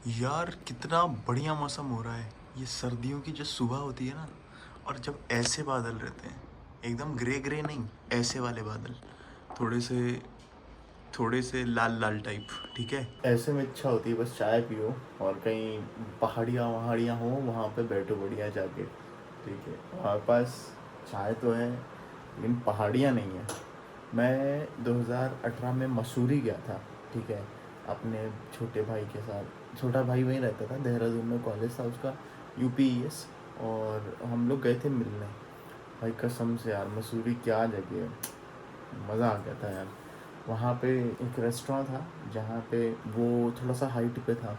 यार कितना बढ़िया मौसम हो रहा है। ये सर्दियों की जो सुबह होती है ना, और जब ऐसे बादल रहते हैं, एकदम ग्रे ग्रे नहीं, ऐसे वाले बादल, थोड़े से थोड़े से लाल लाल टाइप। ठीक है, ऐसे में इच्छा होती है बस चाय पियो और कहीं पहाड़ियाँ वहाड़ियाँ हो, वहाँ पे बैठो बढ़िया जाके। ठीक है, हमारे पास चाय तो है लेकिन पहाड़ियाँ नहीं है। मैं 2018 में मसूरी गया था। ठीक है, अपने छोटे भाई के साथ। छोटा भाई वहीं रहता था, देहरादून में कॉलेज था उसका, यूपीईएस। और हम लोग गए थे मिलने। भाई कसम से यार, मसूरी क्या जगह है, मज़ा आ गया था यार। वहाँ पे एक रेस्टोरेंट था जहाँ पे वो थोड़ा सा हाइट पे था,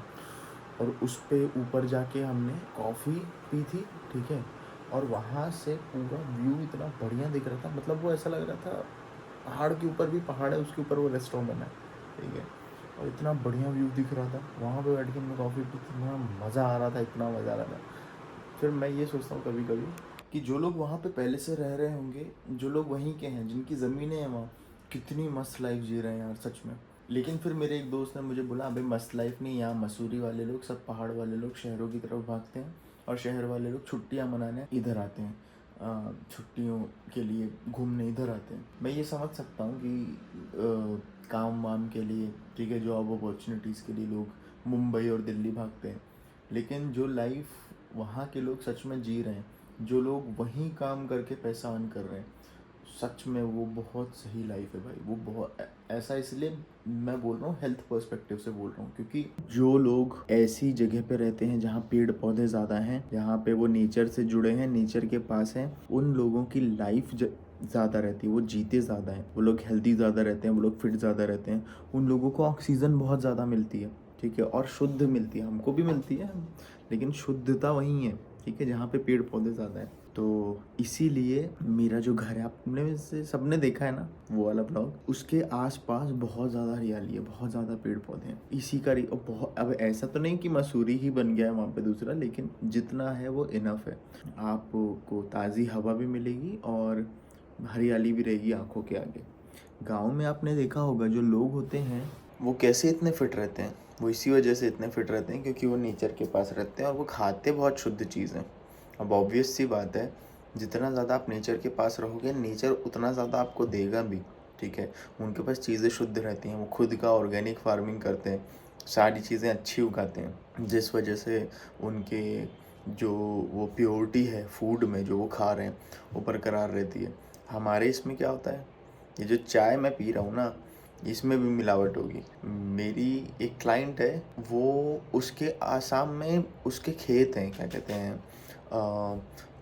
और उस पे ऊपर जाके हमने कॉफ़ी पी थी। ठीक है, और वहाँ से पूरा व्यू इतना बढ़िया दिख रहा था, मतलब वो ऐसा लग रहा था पहाड़ के ऊपर भी पहाड़ है, उसके ऊपर वो रेस्टोरेंट बना है। ठीक है, और इतना बढ़िया व्यू दिख रहा था, वहाँ पे बैठ के हमने कॉफ़ी पी, इतना मज़ा आ रहा था, इतना मज़ा आ रहा था। फिर मैं ये सोचता हूँ कभी कभी कि जो लोग वहाँ पे पहले से रह रहे होंगे, जो लोग वहीं के हैं, जिनकी ज़मीनें हैं वहाँ, कितनी मस्त लाइफ जी रहे हैं यार सच में। लेकिन फिर मेरे एक दोस्त ने मुझे बोला, अबे मस्त लाइफ नहीं, यहाँ मसूरी वाले लोग सब, पहाड़ वाले लोग शहरों की तरफ भागते हैं, और शहर वाले लोग छुट्टियाँ मनाने इधर आते हैं, छुट्टियों के लिए घूमने इधर आते हैं। मैं ये समझ सकता हूँ कि काम वाम के लिए, ठीक है, जॉब अपॉर्चुनिटीज़ के लिए लोग मुंबई और दिल्ली भागते हैं। लेकिन जो लाइफ वहाँ के लोग सच में जी रहे हैं, जो लोग वहीं काम करके पैसा अर्न कर रहे हैं, सच में वो बहुत सही लाइफ है भाई। वो बहुत ऐसा, इसलिए मैं बोल रहा हूँ, हेल्थ पर्सपेक्टिव से बोल रहा हूँ, क्योंकि जो लोग ऐसी जगह पे रहते हैं जहाँ पेड़ पौधे ज़्यादा हैं, जहाँ पे वो नेचर से जुड़े हैं, नेचर के पास हैं, उन लोगों की लाइफ ज़्यादा रहती है, वो जीते ज़्यादा हैं, वो लोग हेल्दी ज़्यादा रहते हैं, वो लोग फिट ज़्यादा रहते हैं, उन लोगों को ऑक्सीजन बहुत ज़्यादा मिलती है। ठीक है, और शुद्ध मिलती है, हमको भी मिलती है, लेकिन शुद्धता वहीं है। ठीक है, जहाँ पे पेड़ पौधे ज़्यादा है। तो इसीलिए मेरा जो घर है, आपने से सबने देखा है ना वो वाला ब्लॉग, उसके आसपास बहुत ज़्यादा हरियाली है, बहुत ज़्यादा पेड़ पौधे हैं। इसी का बहुत, अब ऐसा तो नहीं कि मसूरी ही बन गया है वहाँ पे दूसरा, लेकिन जितना है वो इनफ है। आपको ताज़ी हवा भी मिलेगी और हरियाली भी रहेगी आंखों के आगे। गाँव में आपने देखा होगा, जो लोग होते हैं वो कैसे इतने फिट रहते हैं, वो इसी वजह से इतने फिट रहते हैं क्योंकि वो नेचर के पास रहते हैं और वो खाते बहुत शुद्ध चीज़ हैं। अब ऑब्वियस सी बात है, जितना ज़्यादा आप नेचर के पास रहोगे, नेचर उतना ज़्यादा आपको देगा भी। ठीक है, उनके पास चीज़ें शुद्ध रहती हैं, वो खुद का ऑर्गेनिक फार्मिंग करते हैं, सारी चीज़ें अच्छी उगाते हैं, जिस वजह से उनके जो वो प्योरिटी है फूड में, जो वो खा रहे हैं, वो बरकरार रहती है। हमारे इसमें क्या होता है, ये जो चाय मैं पी रहा हूँ ना, इसमें भी मिलावट होगी। मेरी एक क्लाइंट है, वो उसके आसाम में उसके खेत हैं, क्या कहते हैं,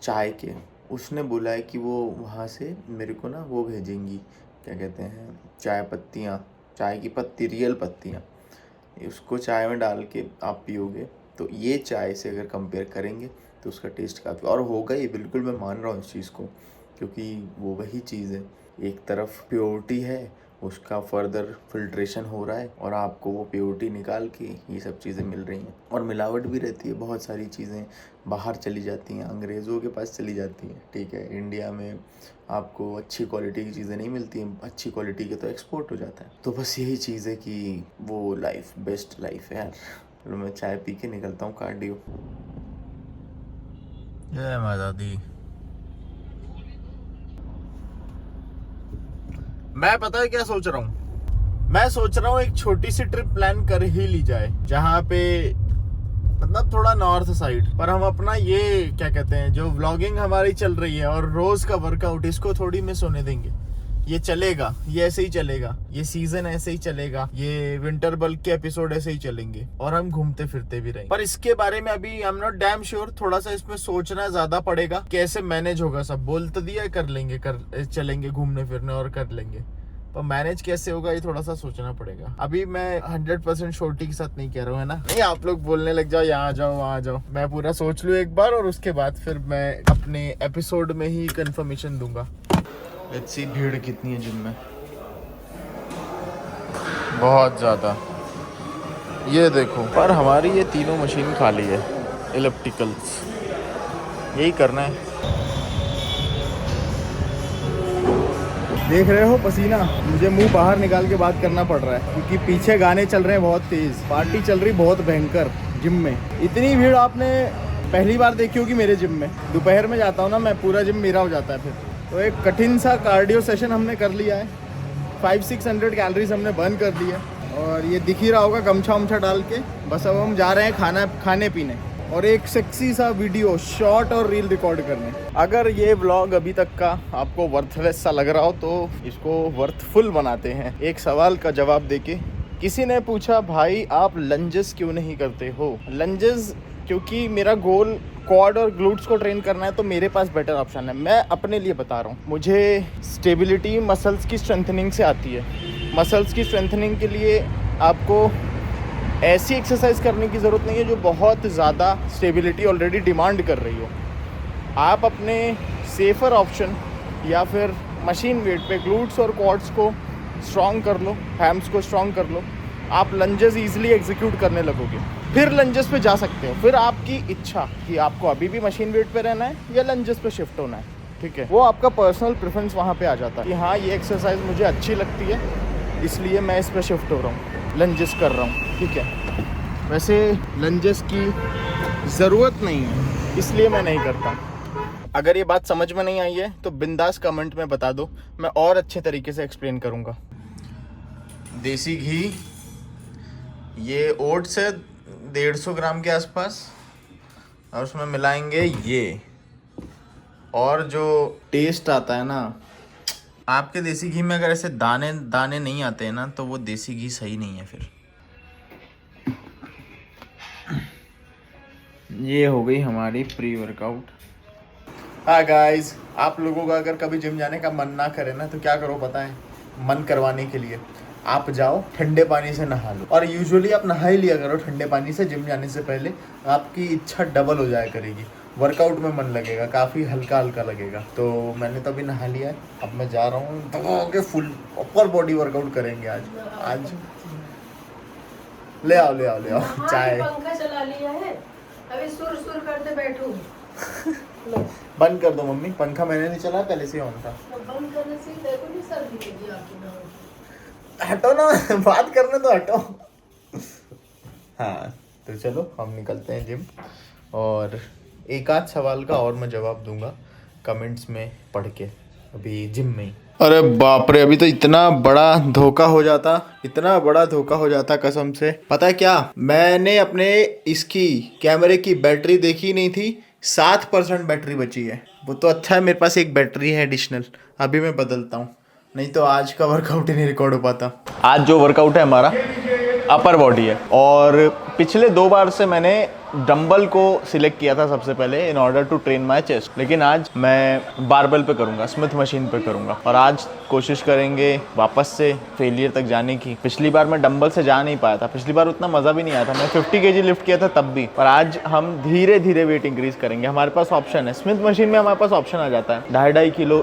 चाय के। उसने बोला है कि वो वहाँ से मेरे को ना वो भेजेंगी, क्या कहते हैं, चाय पत्तियाँ, चाय की पत्ती, रियल पत्तियाँ, उसको चाय में डाल के आप पियोगे तो ये चाय से अगर कंपेयर करेंगे तो उसका टेस्ट काफ़ी और होगा ही, बिल्कुल मैं मान रहा हूँ इस चीज़ को, क्योंकि वो वही चीज़ है। एक तरफ प्योरिटी है, उसका फर्दर फिल्ट्रेशन हो रहा है और आपको वो प्योरिटी निकाल के ये सब चीज़ें मिल रही हैं। और मिलावट भी रहती है, बहुत सारी चीज़ें बाहर चली जाती हैं, अंग्रेज़ों के पास चली जाती हैं। ठीक है, इंडिया में आपको अच्छी क्वालिटी की चीज़ें नहीं मिलती हैं, अच्छी क्वालिटी के तो एक्सपोर्ट हो जाता है। तो बस यही चीज़ है कि वो लाइफ बेस्ट लाइफ है यार। चलो मैं चाय पी के निकलता हूँ कार्डियो। जय माता दी। मैं पता है क्या सोच रहा हूँ, मैं सोच रहा हूँ एक छोटी सी ट्रिप प्लान कर ही ली जाए, जहाँ पे मतलब थोड़ा नॉर्थ साइड पर हम अपना ये क्या कहते हैं, जो व्लॉगिंग हमारी चल रही है और रोज का वर्कआउट, इसको थोड़ी मिस होने देंगे। ये चलेगा, ये ऐसे ही चलेगा, ये सीजन ऐसे ही चलेगा, ये विंटर बल्क के एपिसोड ऐसे ही चलेंगे और हम घूमते फिरते भी रहेंगे। पर इसके बारे में अभी I am not damn sure, थोड़ा सा इसमें सोचना ज्यादा पड़ेगा, कैसे मैनेज होगा। सब बोल तो दिया, कर लेंगे, कर चलेंगे घूमने फिरने और कर लेंगे, पर मैनेज कैसे होगा ये थोड़ा सा सोचना पड़ेगा। अभी मैं 100% श्योरिटी के साथ नहीं कह रहा हूँ, है ना, नहीं आप लोग बोलने लग जाओ यहाँ जाओ वहाँ जाओ, मैं पूरा सोच लूँ एक बार और उसके बाद फिर मैं अपने एपिसोड में ही कंफर्मेशन दूंगा। लेट्स सी भीड़ कितनी है जिम में, बहुत ज़्यादा, ये देखो। पर हमारी ये तीनों मशीन खाली है, इलेक्ट्रिकल्स, यही करना है। देख रहे हो पसीना, मुझे मुंह बाहर निकाल के बात करना पड़ रहा है क्योंकि पीछे गाने चल रहे हैं बहुत तेज, पार्टी चल रही बहुत भयंकर, जिम में। इतनी भीड़ आपने पहली बार देखी होगी मेरे जिम में। दोपहर में जाता हूँ ना मैं, पूरा जिम मेरा हो जाता है फिर। तो एक कठिन सा कार्डियो सेशन हमने कर लिया है, 500-600 कैलोरीज हमने बर्न कर दी है, और ये दिख ही रहा होगा गमछा वमछा डाल के। बस अब हम जा रहे हैं खाने पीने और एक सेक्सी सा वीडियो शॉर्ट और रील रिकॉर्ड करने। अगर ये व्लॉग अभी तक का आपको वर्थलेस सा लग रहा हो तो इसको वर्थफुल बनाते हैं। एक सवाल का जवाब देके किसी ने पूछा, भाई आप लंजेस क्यों नहीं करते हो? लंजेस क्योंकि मेरा गोल क्वाड और ग्लूट्स को ट्रेन करना है, तो मेरे पास बेटर ऑप्शन है। मैं अपने लिए बता रहा हूँ, मुझे स्टेबिलिटी मसल्स की स्ट्रेंथनिंग से आती है। मसल्स की स्ट्रेंथनिंग के लिए आपको ऐसी एक्सरसाइज करने की ज़रूरत नहीं है जो बहुत ज़्यादा स्टेबिलिटी ऑलरेडी डिमांड कर रही हो। आप अपने सेफ़र ऑप्शन या फिर मशीन वेट पे ग्लूट्स और क्वाड्स को स्ट्रॉन्ग कर लो, हैम्स को स्ट्रॉन्ग कर लो, आप लंजेस ईजिली एग्जीक्यूट करने लगोगे। फिर लंजेस पे जा सकते हो, फिर आपकी इच्छा कि आपको अभी भी मशीन वेट पे रहना है या लंजेस पे शिफ्ट होना है, ठीक है। वो आपका पर्सनल प्रेफरेंस वहाँ पे आ जाता है कि हाँ ये एक्सरसाइज मुझे अच्छी लगती है इसलिए मैं इस पर शिफ्ट हो रहा हूँ, लंजेस कर रहा हूँ, ठीक है। वैसे लंजेस की ज़रूरत नहीं है इसलिए मैं नहीं करता। अगर ये बात समझ में नहीं आई है तो बिंदास कमेंट में बता दो, मैं और अच्छे तरीके से एक्सप्लेन करूँगा। देसी घी, ये ओट्स है 150 ग्राम के आसपास, और उसमें मिलाएंगे ये, और जो टेस्ट आता है ना, आपके देसी घी में अगर ऐसे दाने दाने नहीं आते हैं ना तो वो देसी घी सही नहीं है। फिर ये हो गई हमारी प्री वर्कआउट। हाँ गाइस, आप लोगों का अगर कभी जिम जाने का मन ना करे ना तो क्या करो पता है? मन करवाने के लिए आप जाओ ठंडे पानी से नहा लो, और यूजुअली आप नहा ही लिया करो ठंडे पानी से जिम जाने से पहले। आपकी इच्छा डबल हो जाया करेगी, वर्कआउट में मन लगेगा, काफ़ी हल्का हल्का लगेगा। तो मैंने तो अभी नहा लिया है, अब मैं जा रहा हूँ तो फुल अपर बॉडी वर्कआउट करेंगे आज। ले आओ चाय। पंखा चला लिया है, अभी सुर करते बैठूं। बंद कर दो मम्मी, पंखा मैंने नहीं चलाया, पहले से ऑन था। बंद करने से देखो नहीं सर्दी लगी आपको। हटो ना, बात करने तो हटो। हाँ तो चलो हम निकलते हैं जिम, और एक आध सवाल का और मैं जवाब दूंगा कमेंट्स में पढ़ के अभी जिम में ही। अरे बाप रे, अभी तो इतना बड़ा धोखा हो जाता कसम से। पता है क्या, मैंने अपने इसकी कैमरे की बैटरी देखी नहीं थी, 7% बैटरी बची है। वो तो अच्छा है मेरे पास एक बैटरी है एडिशनल, अभी मैं बदलता हूँ, नहीं तो आज का वर्कआउट ही नहीं रिकॉर्ड हो पाता। आज जो वर्कआउट है हमारा अपर बॉडी है, और पिछले 2 बार से मैंने डंबल को सिलेक्ट किया था सबसे पहले in order to train my chest, लेकिन आज मैं बारबेल पे करूँगा, स्मिथ मशीन पे करूँगा, और आज कोशिश करेंगे वापस से फेलियर तक जाने की। पिछली बार मैं डंबल से जा नहीं पाया था, पिछली बार उतना मज़ा भी नहीं आया था, मैं 50 kg लिफ्ट किया था तब भी। और आज हम धीरे धीरे वेट इंक्रीज करेंगे, हमारे पास ऑप्शन है। स्मिथ मशीन में हमारे पास ऑप्शन आ जाता है 2.5 किलो,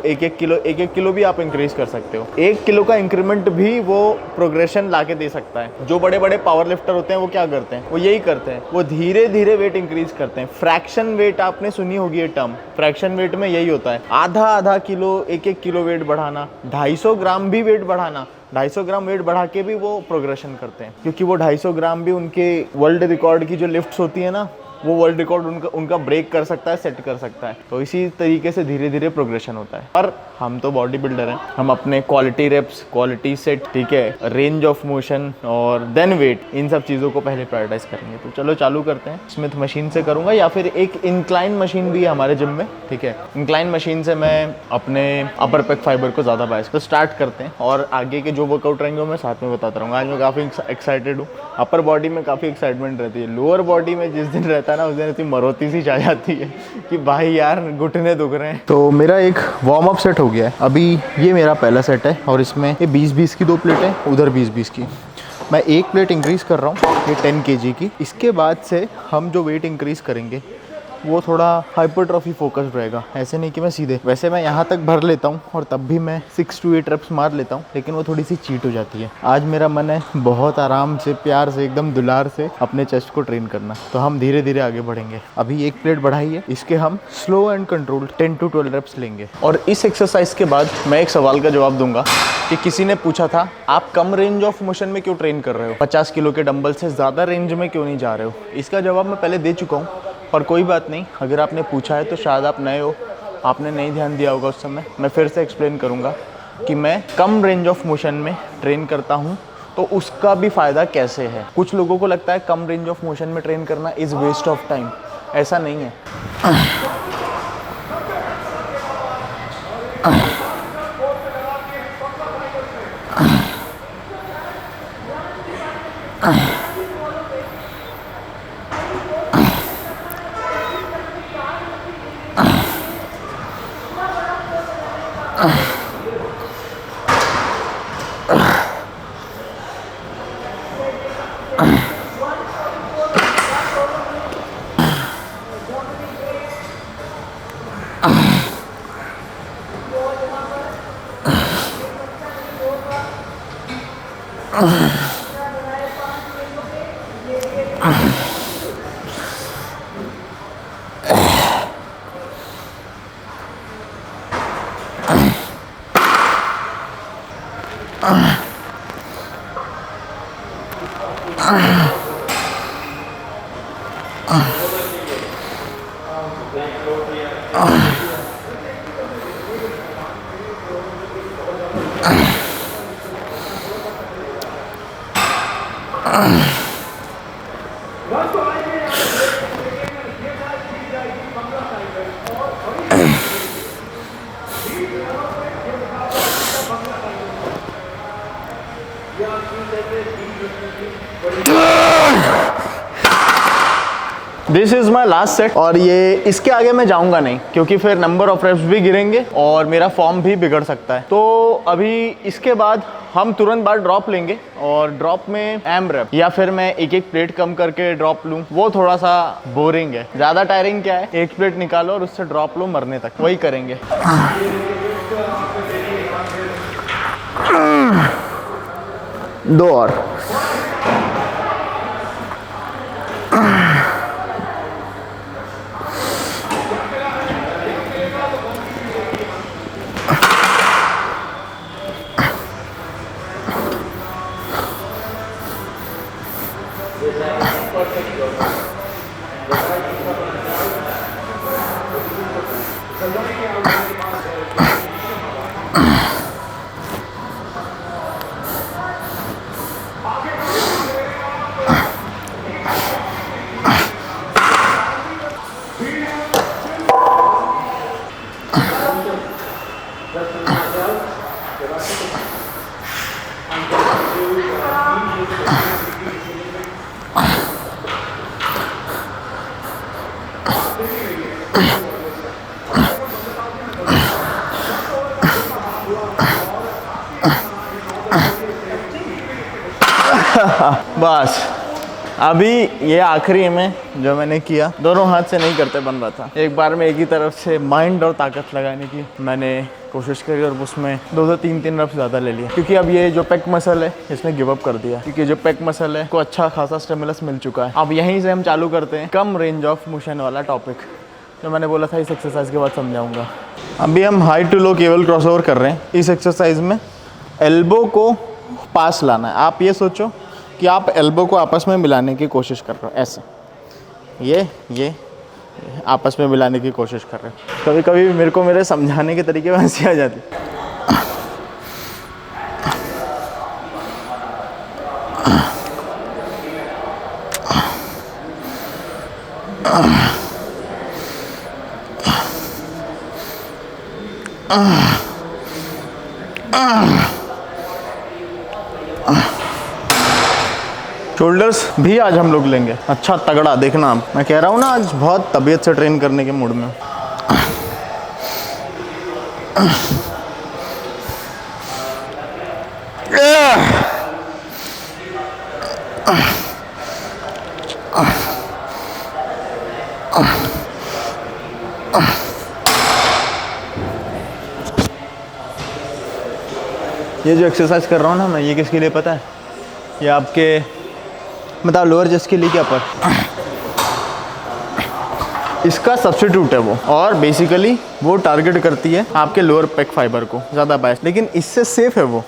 1 किलो भी आप इंक्रीज कर सकते हो। 1 किलो का इंक्रीमेंट भी वो प्रोग्रेशन ला के दे सकता है। जो बड़े बड़े पावर लिफ्टर होते हैं वो क्या करते हैं, वो यही करते हैं, वो धीरे धीरे वेट इंक्रीज करते हैं। फ्रैक्शन वेट आपने सुनी होगी ये टर्म, फ्रैक्शन वेट में यही होता है, आधा किलो, 1 किलो वेट बढ़ाना, 250 ग्राम भी वेट बढ़ाना। 250 ग्राम वेट बढ़ा के भी वो प्रोग्रेशन करते हैं, क्योंकि वो 250 ग्राम भी उनके वर्ल्ड रिकॉर्ड की जो लिफ्ट्स होती है ना, वो वर्ल्ड रिकॉर्ड उनका ब्रेक कर सकता है, सेट कर सकता है। तो इसी तरीके से धीरे धीरे प्रोग्रेशन होता है। और हम तो बॉडी बिल्डर हैं, हम अपने क्वालिटी रेप्स, क्वालिटी सेट, ठीक है, रेंज ऑफ मोशन और देन वेट, इन सब चीज़ों को पहले प्रायोरिटाइज करेंगे। तो चलो चालू करते हैं। स्मिथ मशीन से करूँगा या फिर एक इंक्लाइन मशीन भी है हमारे जिम में, ठीक है। इंक्लाइन मशीन से मैं अपने अपर पेक फाइबर को ज़्यादा बायस। तो स्टार्ट करते हैं, और आगे के जो वर्कआउट रहेंगे वो मैं साथ में बताता रहूँगा। आज मैं काफ़ी एक्साइटेड हूँ। अपर बॉडी में काफ़ी एक्साइटमेंट रहती है, लोअर बॉडी में जिस दिन रहता है ना उस दिन इतनी मरोती सी छा जाती है कि भाई यार घुटने दुख रहे हैं। तो मेरा एक वार्म अप सेट हो गया है अभी, ये मेरा पहला सेट है, और इसमें ये 20-20 की 2 प्लेटें, उधर 20-20 की। मैं 1 प्लेट इंक्रीज़ कर रहा हूँ, ये 10 kg की। इसके बाद से हम जो वेट इंक्रीज़ करेंगे वो थोड़ा हाइपरट्रॉफी फोकस्ड रहेगा। ऐसे नहीं कि मैं सीधे, वैसे मैं यहाँ तक भर लेता हूँ और तब भी मैं 6 to 8 reps मार लेता हूँ, लेकिन वो थोड़ी सी चीट हो जाती है। आज मेरा मन है बहुत आराम से, प्यार से, एकदम दुलार से अपने चेस्ट को ट्रेन करना, तो हम धीरे धीरे आगे बढ़ेंगे। अभी 1 प्लेट बढ़ाई है, इसके हम slow and control 10 to 12 reps लेंगे। और इस एक्सरसाइज के बाद मैं एक सवाल का जवाब दूंगा कि किसी ने पूछा था आप कम रेंज ऑफ मोशन में क्यों ट्रेन कर रहे हो, 50 किलो के डंबल से ज़्यादा रेंज में क्यों नहीं जा रहे हो। इसका जवाब मैं पहले दे चुका हूँ, और कोई बात नहीं, अगर आपने पूछा है तो शायद आप नए हो, आपने नहीं ध्यान दिया होगा उस समय। मैं फिर से एक्सप्लेन करूँगा कि मैं कम रेंज ऑफ मोशन में ट्रेन करता हूँ तो उसका भी फ़ायदा कैसे है। कुछ लोगों को लगता है कम रेंज ऑफ मोशन में ट्रेन करना इज़ वेस्ट ऑफ टाइम, ऐसा नहीं है। This is my last set, और ये इसके आगे मैं जाऊंगा नहीं, क्योंकि फिर नंबर ऑफ रेप्स भी गिरेंगे और मेरा फॉर्म भी बिगड़ सकता है। तो अभी इसके बाद हम तुरंत बाद ड्रॉप लेंगे, और ड्रॉप में एम रेप या फिर मैं एक एक प्लेट कम करके ड्रॉप लूँ, वो थोड़ा सा बोरिंग है। ज़्यादा टायरिंग क्या है, एक प्लेट निकालो और उससे ड्रॉप लो मरने तक, वही करेंगे। 2 और। बस अभी ये आखिरी में जो मैंने किया, दोनों हाथ से नहीं करते बन रहा था। एक बार में एक ही तरफ से माइंड और ताकत लगाने की मैंने कोशिश करी, और उसमें 2 3 रफ्स ज़्यादा ले लिए, क्योंकि अब ये जो पेक मसल है इसने गिव अप कर दिया, क्योंकि जो पेक मसल है को अच्छा खासा स्टिमुलस मिल चुका है। अब यहीं से हम चालू करते हैं कम रेंज ऑफ मोशन वाला टॉपिक, जो मैंने बोला था इस एक्सरसाइज के बाद समझाऊंगा। अभी हम high to low cable crossover कर रहे हैं। इस एक्सरसाइज में एल्बो को पास लाना है। आप ये सोचो कि आप एल्बो को आपस में मिलाने की कोशिश कर रहे हो, ऐसे ये आपस में मिलाने की कोशिश कर रहे हो। कभी कभी मेरे को मेरे समझाने के तरीके में हंसी आ जाती। शोल्डर्स भी आज हम लोग लेंगे, अच्छा तगड़ा। देखना आप, मैं कह रहा हूँ ना, आज बहुत तबीयत से ट्रेन करने के मूड में। ये जो एक्सरसाइज कर रहा हूँ ना मैं, ये किसके लिए पता है? ये आपके मतलब लोअर चेस्ट के लिए क्या पर इसका सब्स्टिट्यूट है वो, और बेसिकली वो टारगेट करती है आपके लोअर पेक फाइबर को ज़्यादा बेस्ट, लेकिन इससे सेफ है वो।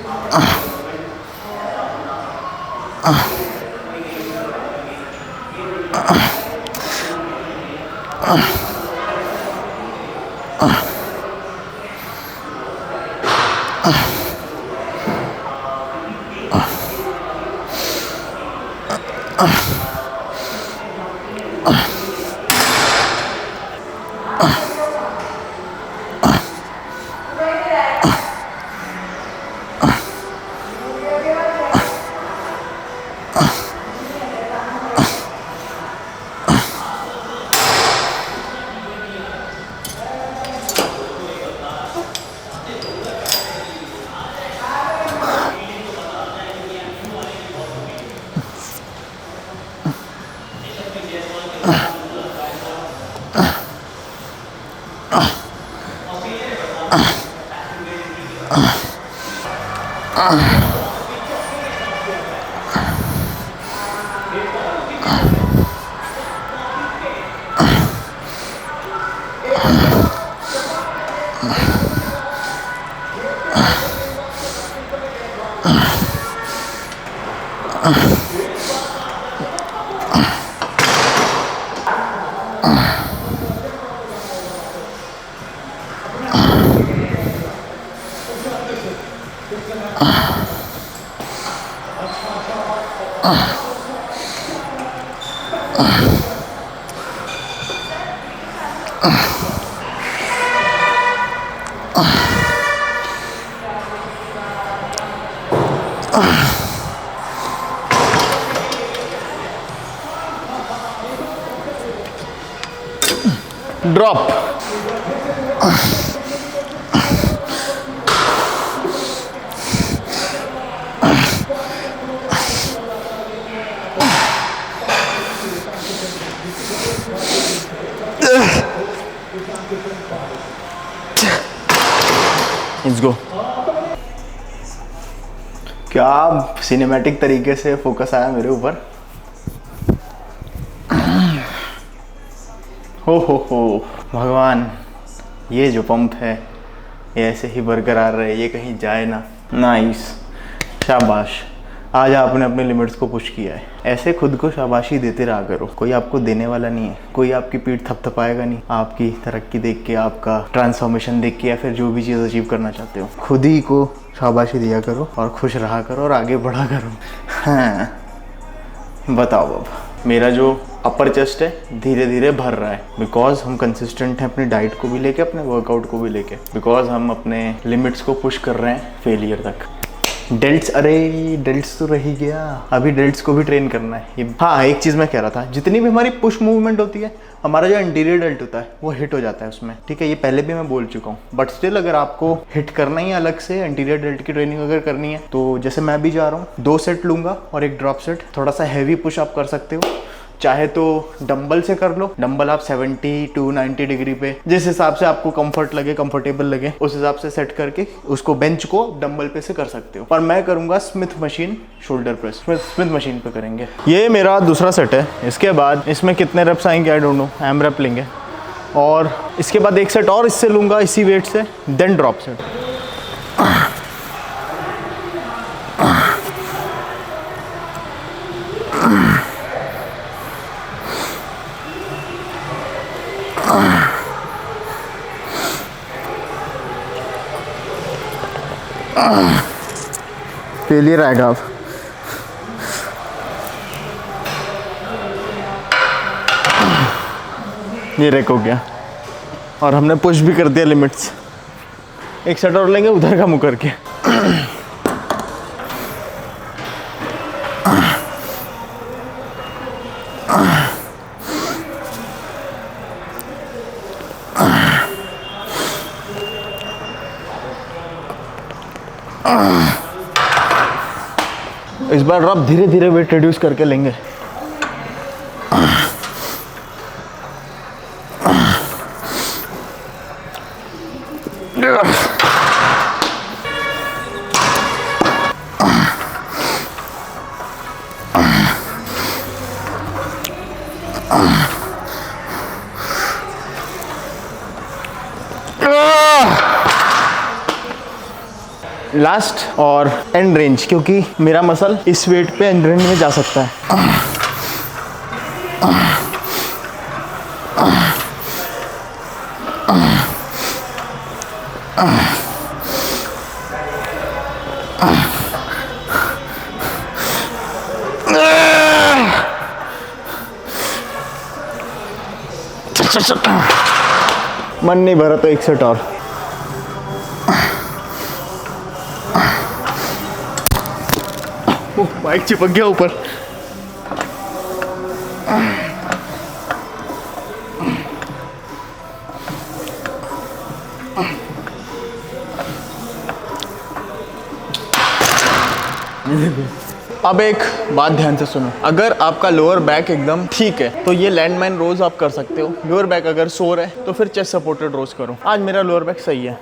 ड्रॉप। Let's go. क्या सिनेमैटिक तरीके से फोकस आया मेरे ऊपर। हो भगवान, ये जो पंप है ये ऐसे ही बरकरार रहे, ये कहीं जाए ना। नाइस, शाबाश। आज आपने अपने लिमिट्स को पुश किया है। ऐसे खुद को शाबाशी देते रहा करो। कोई आपको देने वाला नहीं है, कोई आपकी पीठ थपथपाएगा नहीं। आपकी तरक्की देख के, आपका ट्रांसफॉर्मेशन देख के, या फिर जो भी चीज़ अचीव करना चाहते हो, खुद ही को शाबाशी दिया करो और खुश रहा करो और आगे बढ़ा करो। हाँ, बताओ अब मेरा जो अपर चेस्ट है धीरे धीरे भर रहा है, बिकॉज हम कंसिस्टेंट हैं अपनी डाइट को भी लेके, अपने वर्कआउट को भी लेके, बिकॉज हम अपने लिमिट्स को पुश कर रहे हैं फेलियर तक। डेल्ट्स, अरे डेल्ट्स तो रह ही गया, अभी डेल्ट्स को भी ट्रेन करना है। हाँ, एक चीज़ मैं कह रहा था, जितनी भी हमारी पुश मूवमेंट होती है, हमारा जो इंटीरियर डेल्ट होता है वो हिट हो जाता है उसमें, ठीक है। ये पहले भी मैं बोल चुका हूँ, बट स्टिल अगर आपको हिट करना ही अलग से इंटीरियर डेल्ट की ट्रेनिंग अगर करनी है, तो जैसे मैं भी जा रहा हूँ, 2 सेट लूँगा और एक ड्रॉप सेट। थोड़ा सा हैवी पुश आप कर सकते हो, चाहे तो डंबल से कर लो। डंबल आप 70 to 90 डिग्री पे, जिस हिसाब से आपको कंफर्ट लगे, कंफर्टेबल लगे, उस हिसाब से सेट करके उसको बेंच को डंबल पे से कर सकते हो। पर मैं करूंगा Smith machine shoulder press, Smith machine पे करेंगे। ये मेरा दूसरा सेट है। इसके बाद इसमें कितने रेप्स आएंगे I don't know, AMRAP लेंगे, और इसके बाद एक सेट और इससे लूँगा इसी वेट से, देन ड्रॉप सेट। फेलियर आएगा अब। ये रेक हो गया और हमने पुश भी कर दिया लिमिट्स। एक सेट और लेंगे उधर का मुँह करके। इस बार ड्रॉप धीरे धीरे वेट रिड्यूस करके लेंगे। लास्ट और एंड रेंज, क्योंकि मेरा मसल इस वेट पे एंड रेंज में जा सकता है। मन नहीं भरा तो एक सेट और। बाइक चिपक गया ऊपर। अब एक बात ध्यान से सुनो, अगर आपका लोअर बैक एकदम ठीक है तो ये लैंडमाइन रोज आप कर सकते हो। लोअर बैक अगर सोर है तो फिर चेस्ट सपोर्टेड रोज करो। आज मेरा लोअर बैक सही है।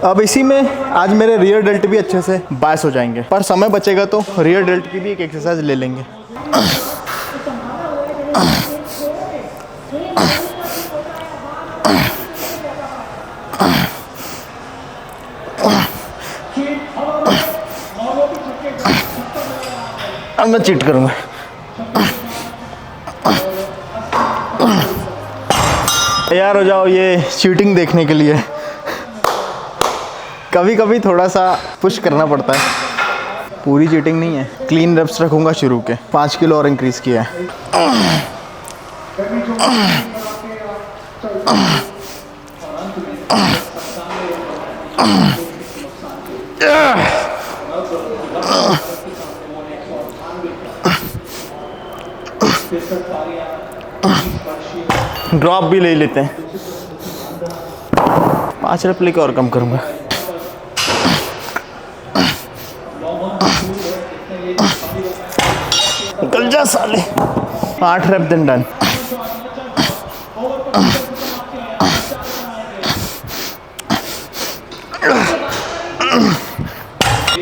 अब इसी में आज मेरे रियर डेल्ट भी अच्छे से बायस हो जाएंगे, पर समय बचेगा तो रियर डेल्ट की भी एक एक्सरसाइज ले लेंगे। अब मैं चीट करूंगा। तैयार हो जाओ ये चीटिंग देखने के लिए। कभी कभी थोड़ा सा पुश करना पड़ता है, पूरी चीटिंग नहीं है। क्लीन रेप्स रखूंगा शुरू के, 5 किलो और इंक्रीज किया है। ड्रॉप भी ले लेते हैं। 5 रेप लेके और कम करूंगा। निकल जा साले। 8 रेप दिन डन।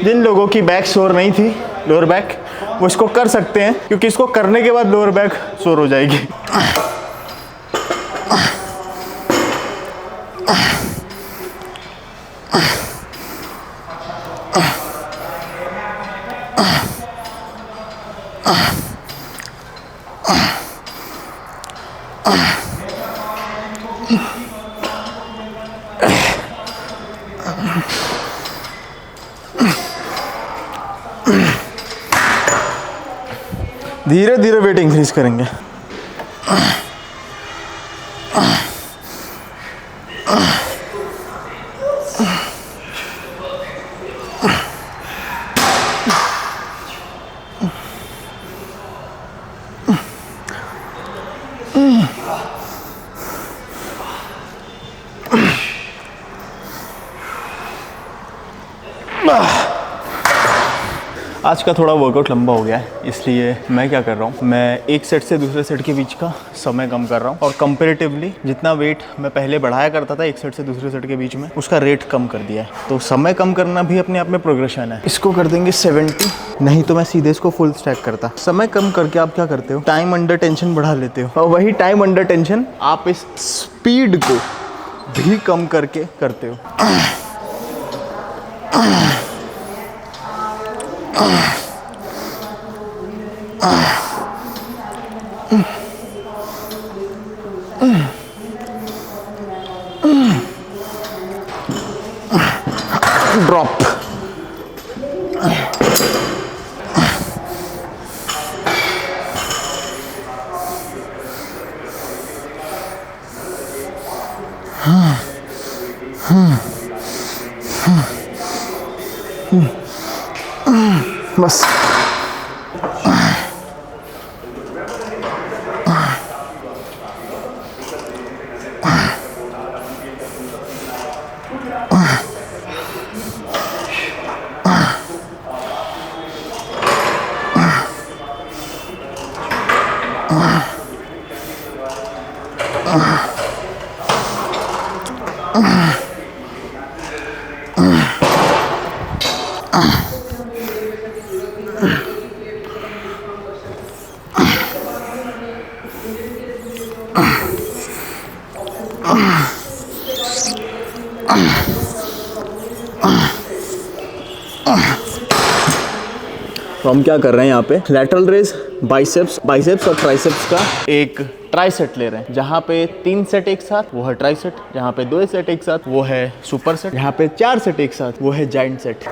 जिन लोगों की बैक सोर नहीं थी, लोअर बैक, वो इसको कर सकते हैं, क्योंकि इसको करने के बाद लोअर बैक सोर हो जाएगी। धीरे धीरे वेट इंक्रीज करेंगे। आज का थोड़ा वर्कआउट लंबा हो गया है, इसलिए मैं क्या कर रहा हूँ, मैं एक सेट से दूसरे सेट के बीच का समय कम कर रहा हूँ और कंपैरेटिवली जितना वेट मैं पहले बढ़ाया करता था एक सेट से दूसरे सेट के बीच में, उसका रेट कम कर दिया है। तो समय कम करना भी अपने आप में प्रोग्रेशन है। इसको कर देंगे 70, नहीं तो मैं सीधे इसको फुल स्टैक करता। समय कम करके आप क्या करते हो, टाइम अंडर टेंशन बढ़ा लेते हो, और वही टाइम अंडर टेंशन आप इस स्पीड को भी कम करके करते हो। ड्रॉप, बस। तो हम क्या कर रहे हैं यहाँ पे, लैटरल रेज, बाइसेप्स और ट्राइसेप्स का एक ट्राई सेट ले रहे हैं। जहाँ पे 3 सेट एक साथ वो है ट्राई सेट, जहाँ पे 2 सेट एक साथ वो है सुपर सेट, यहाँ पे 4 सेट एक साथ वो है जाइंट सेट।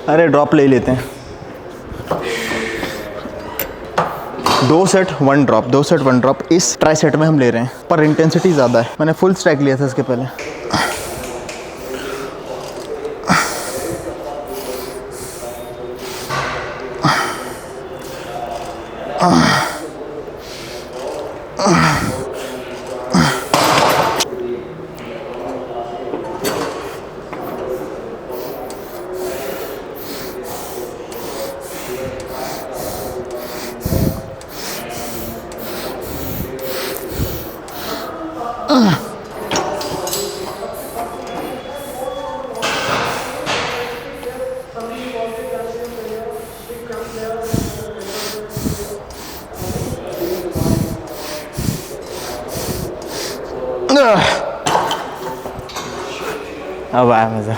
अरे ड्रॉप ले लेते हैं, 2 सेट 1 ड्रॉप, 2 सेट 1 ड्रॉप इस ट्राई सेट में हम ले रहे हैं, पर इंटेंसिटी ज़्यादा है। मैंने फुल स्ट्रैक लिया था इसके पहले। अब आया मज़ा।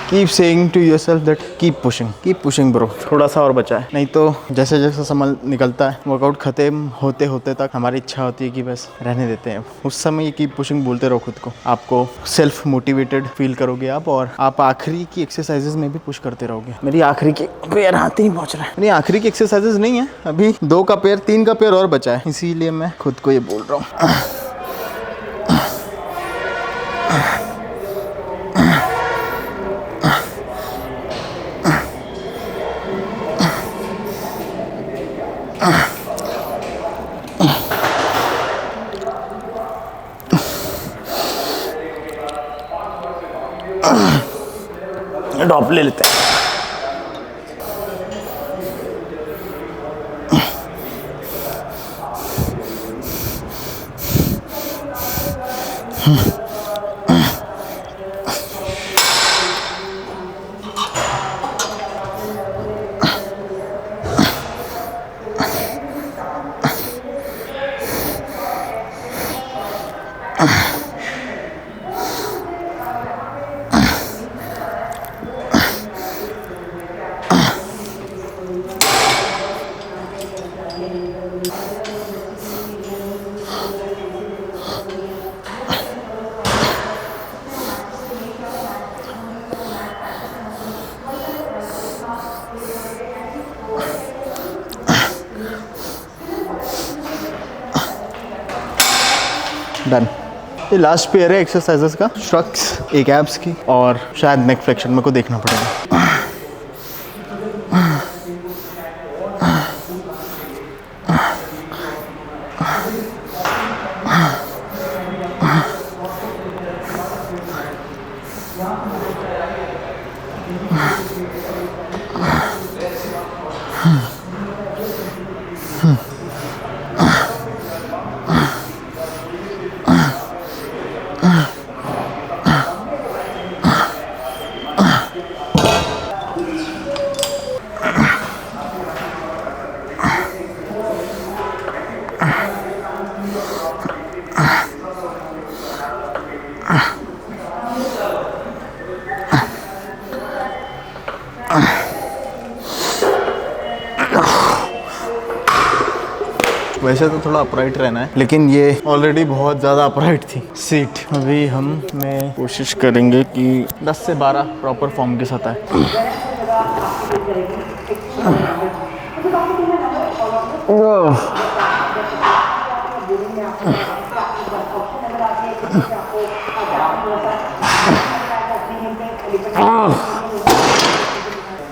Keep saying to yourself that keep pushing bro. थोड़ा सा और बचा है, नहीं तो जैसे जैसे समय निकलता है वर्कआउट ख़त्म होते होते तक हमारी इच्छा होती है कि बस रहने देते हैं। उस समय ये कीप पुशिंग बोलते रहो खुद को, आपको सेल्फ मोटिवेटेड फील करोगे आप, और आप आखिरी की एक्सरसाइजेज में भी पुश करते रहोगे। मेरी आखिरी की पेयर हाथ ही नहीं पहुँच रहा है, मेरी आखिरी की एक्सरसाइजेज नहीं है, अभी 2 का पेयर 3 का पेयर और बचा है, इसीलिए मैं खुद को ये बोल रहा हूँ। ड्रॉप ले लेते हैं। डन। ये लास्ट पेयर है एक्सरसाइजेस का, श्रक्स, एक एब्स की और शायद नेक फ्लेक्शन, मेरे को देखना पड़ेगा। वैसे तो थोड़ा अपराइट रहना है, लेकिन ये ऑलरेडी बहुत ज़्यादा अपराइट थी सीट। अभी मैं कोशिश करेंगे कि 10 से 12 प्रॉपर फॉर्म के साथ आए।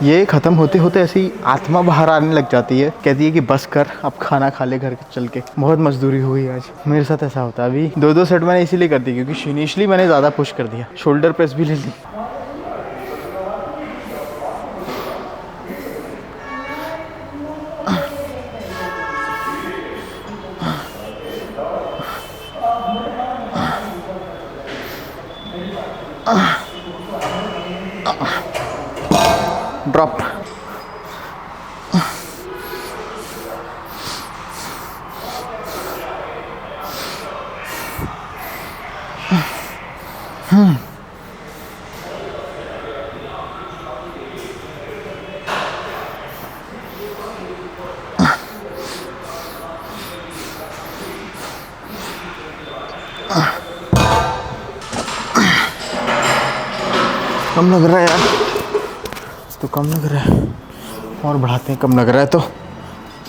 ये ख़त्म होते होते ऐसी आत्मा बाहर आने लग जाती है, कहती है कि बस कर, अब खाना खा ले घर के चल के। बहुत मजदूरी हुई आज मेरे साथ, ऐसा होता है। अभी 2-2 सेट मैंने इसीलिए कर दी क्योंकि इनिशियली मैंने ज़्यादा पुश कर दिया। शोल्डर प्रेस भी ले ली। ड्रॉप। कम लग रहा है यार, तो कम लग रहा है, और बढ़ाते हैं। कम लग रहा है तो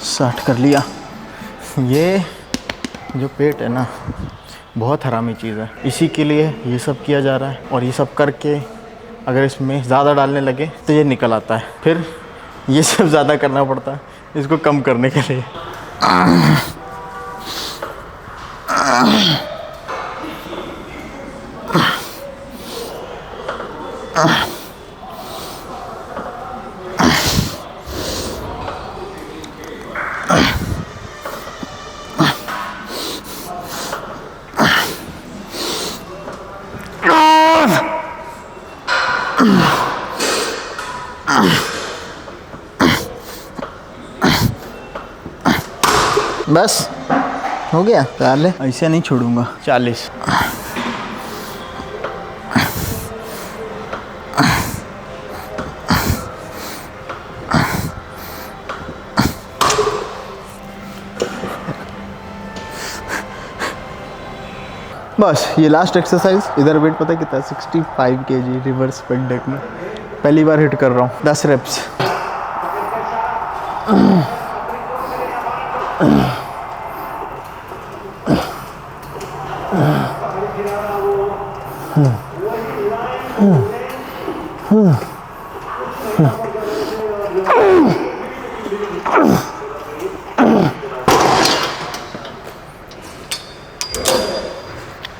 60 कर लिया। ये जो पेट है ना, बहुत हरामी चीज़ है, इसी के लिए ये सब किया जा रहा है। और ये सब करके अगर इसमें ज़्यादा डालने लगे तो ये निकल आता है, फिर ये सब ज़्यादा करना पड़ता है इसको कम करने के लिए। बस हो गया, पहले ऐसे नहीं छोड़ूंगा। 40। बस ये लास्ट एक्सरसाइज। इधर वेट पता है कितना, 65 kg रिवर्स पेट डेक में पहली बार हिट कर रहा हूँ। 10 रेप्स।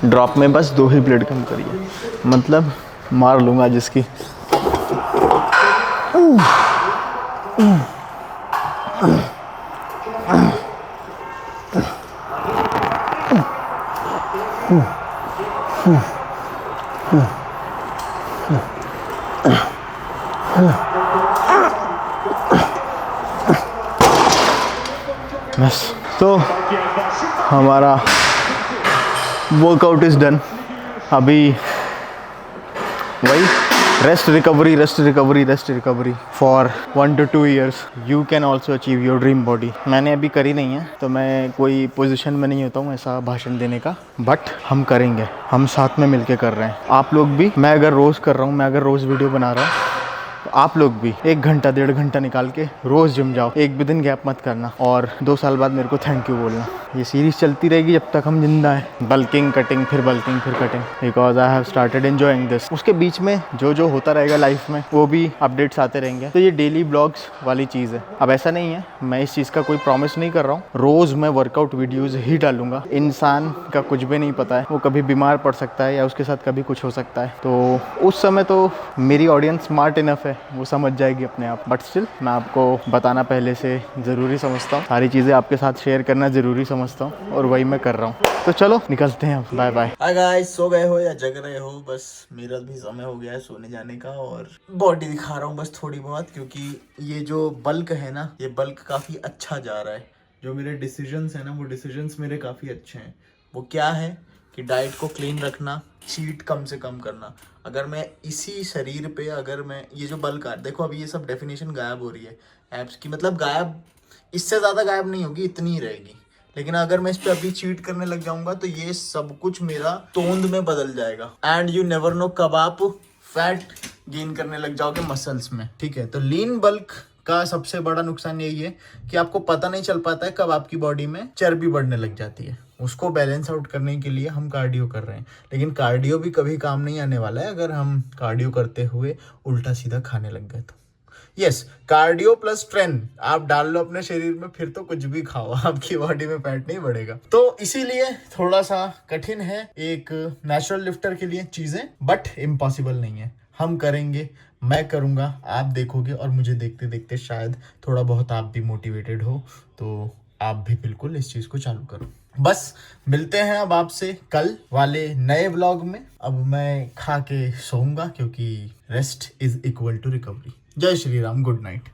ड्रॉप में बस 2 ही प्लेट कम करिए, मतलब मार लूँगा जिसकी। बस तो हमारा वर्कआउट इज़ डन। अभी वही rest recovery, rest recovery, rest recovery for 1 to 2 years you can also achieve your dream body. मैंने अभी करी नहीं है तो मैं कोई पोजीशन में नहीं होता हूँ ऐसा भाषण देने का, बट हम करेंगे, हम साथ में मिलके कर रहे हैं। आप लोग भी, मैं अगर रोज़ कर रहा हूँ, मैं अगर रोज़ वीडियो बना रहा हूँ, तो आप लोग भी 1 घंटा 1.5 घंटा निकाल के रोज़ जिम जाओ। एक भी दिन गैप मत करना और 2 साल बाद मेरे को थैंक यू बोलना। ये सीरीज चलती रहेगी जब तक हम जिंदा हैं। बल्किंग, कटिंग, फिर बल्किंग, फिर cutting, because I have started enjoying this. उसके बीच में जो जो होता रहेगा लाइफ में वो भी अपडेट्स आते रहेंगे। तो ये डेली ब्लॉग्स वाली चीज़ है। अब ऐसा नहीं है, मैं इस चीज़ का कोई प्रॉमिस नहीं कर रहा हूँ। रोज़ मैं वर्कआउट वीडियोज़ ही डालूंगा। इंसान का कुछ भी नहीं पता है, वो कभी बीमार पड़ सकता है या उसके साथ कभी कुछ हो सकता है। तो उस समय तो मेरी ऑडियंस स्मार्ट इनफ है, वो समझ जाएगी अपने आप। बट स्टिल मैं आपको बताना पहले से ज़रूरी समझता हूँ, सारी चीज़ें आपके साथ शेयर करना ज़रूरी समझता हूँ और वही मैं कर रहा हूँ। तो चलो निकलते हैं अब। Bye bye. हाय गाइस, सो गए हो या जग रहे हो? बस मेरा भी समय हो गया है सोने जाने का और बॉडी दिखा रहा हूँ बस थोड़ी बहुत, क्योंकि ये जो बल्क है ना, ये बल्क काफ़ी अच्छा जा रहा है। जो मेरे डिसीजंस हैं ना, वो डिसीजंस मेरे काफ़ी अच्छे हैं। वो क्या है कि डाइट को क्लीन रखना, चीट कम से कम करना। अगर मैं इसी शरीर पे, अगर मैं ये जो बल्क आ, देखो अभी ये सब डेफिनेशन गायब हो रही है एप्स की, मतलब गायब, इससे ज़्यादा गायब नहीं होगी, इतनी ही रहेगी। लेकिन अगर मैं इस पे अभी चीट करने लग जाऊंगा तो ये सब कुछ मेरा तोंद में बदल जाएगा। एंड यू नेवर नो कब आप फैट गेन करने लग जाओगे मसल्स में, ठीक है? तो लीन बल्क का सबसे बड़ा नुकसान यही है कि आपको पता नहीं चल पाता है कब आपकी बॉडी में चर्बी बढ़ने लग जाती है। उसको बैलेंस आउट करने के लिए हम कार्डियो कर रहे हैं, लेकिन कार्डियो भी कभी काम नहीं आने वाला है अगर हम कार्डियो करते हुए उल्टा सीधा खाने लग गए तो। यस, कार्डियो प्लस स्ट्रेंथ आप डाल लो अपने शरीर में, फिर तो कुछ भी खाओ, आपकी बॉडी में फैट नहीं बढ़ेगा। तो इसीलिए थोड़ा सा कठिन है एक नेचुरल लिफ्टर के लिए चीजें, बट इम्पॉसिबल नहीं है। हम करेंगे, मैं करूंगा, आप देखोगे और मुझे देखते देखते शायद थोड़ा बहुत आप भी मोटिवेटेड हो, तो आप भी बिल्कुल इस चीज को चालू करो। बस मिलते हैं अब आपसे कल वाले नए व्लॉग में। अब मैं खा के सोऊंगा क्योंकि rest is equal to recovery. जय श्री राम, गुड नाइट।